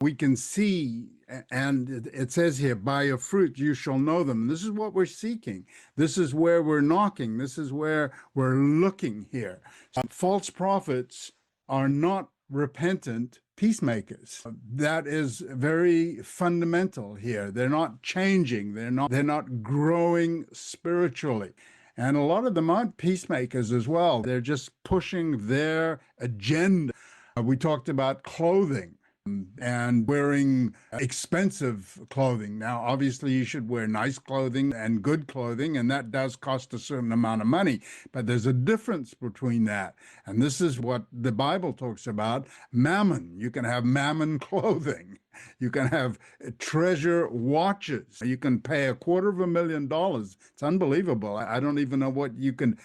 We can see, and it says here, by your fruit you shall know them. This is what we're seeking. This is where we're knocking. This is where we're looking here. False prophets are not repentant peacemakers. That is very fundamental here. They're not changing. They're not growing spiritually. And a lot of them aren't peacemakers as well. They're just pushing their agenda. We talked about clothing and wearing expensive clothing. Now, obviously, you should wear nice clothing and good clothing, and that does cost a certain amount of money. But there's a difference between that. And this is what the Bible talks about mammon. You can have mammon clothing. You can have treasure watches. You can pay $250,000. It's unbelievable. I don't even know what you can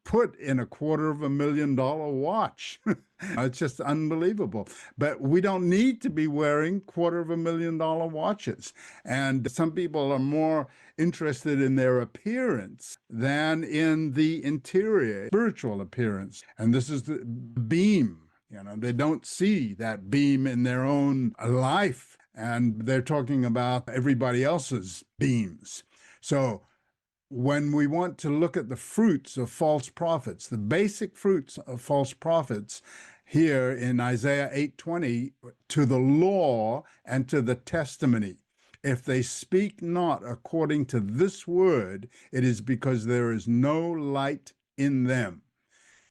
put in a $250,000 watch. It's just unbelievable. But we don't need to be wearing $250,000 watches. And some people are more interested in their appearance than in the interior, spiritual appearance. And this is the beam. They don't see that beam in their own life. And they're talking about everybody else's beams. So when we want to look at the fruits of false prophets, the basic fruits of false prophets here in Isaiah 8:20, to the law and to the testimony. If they speak not according to this word, it is because there is no light in them.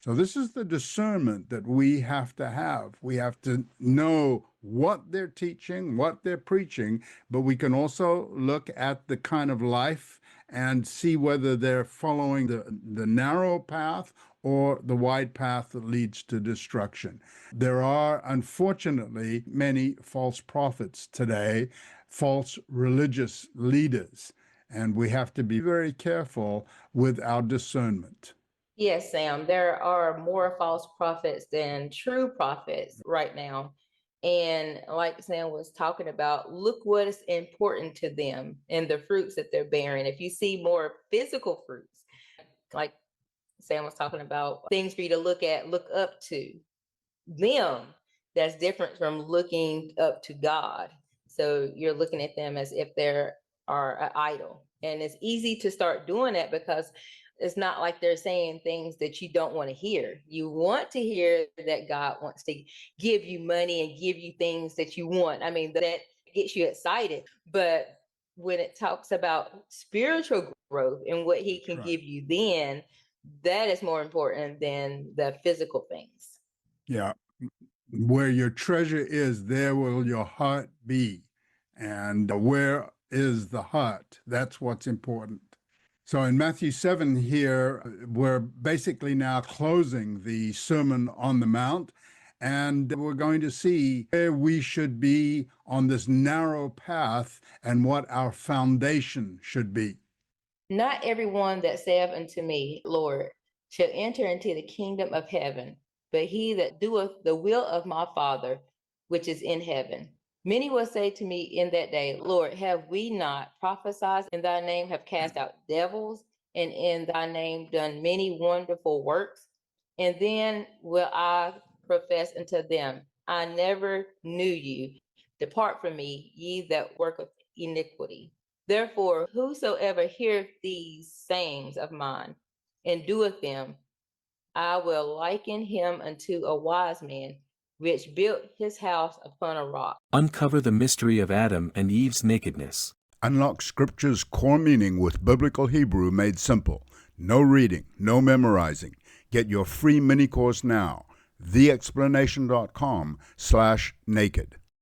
So this is the discernment that we have to have. We have to know what they're teaching, what they're preaching, but we can also look at the kind of life and see whether they're following the narrow path or the wide path that leads to destruction. There are, unfortunately, many false prophets today, false religious leaders, and we have to be very careful with our discernment. Yes, Sam, there are more false prophets than true prophets right now. And like Sam was talking about, look what is important to them and the fruits that they're bearing. If you see more physical fruits, like Sam was talking about, things for you to look at, look up to them, that's different from looking up to God. So you're looking at them as if they're an idol. And it's easy to start doing that because it's not like they're saying things that you don't want to hear. You want to hear that God wants to give you money and give you things that you want. I mean, that gets you excited. But when it talks about spiritual growth and what he can give you, then that is more important than the physical things. Yeah. Where your treasure is, there will your heart be. And where is the heart? That's what's important. So in Matthew 7 here, we're basically now closing the Sermon on the Mount, and we're going to see where we should be on this narrow path and what our foundation should be. Not everyone that saith unto me, Lord, shall enter into the kingdom of heaven, but he that doeth the will of my Father, which is in heaven. Many will say to me in that day, Lord, have we not prophesied in thy name, have cast out devils, and in thy name done many wonderful works? And then will I profess unto them, I never knew you. Depart from me, ye that work of iniquity. Therefore, whosoever heareth these sayings of mine and doeth them, I will liken him unto a wise man, which built his house upon a rock. Uncover the mystery of Adam and Eve's nakedness. Unlock Scripture's core meaning with Biblical Hebrew made simple. No reading, no memorizing. Get your free mini course now. theexplanation.com/naked.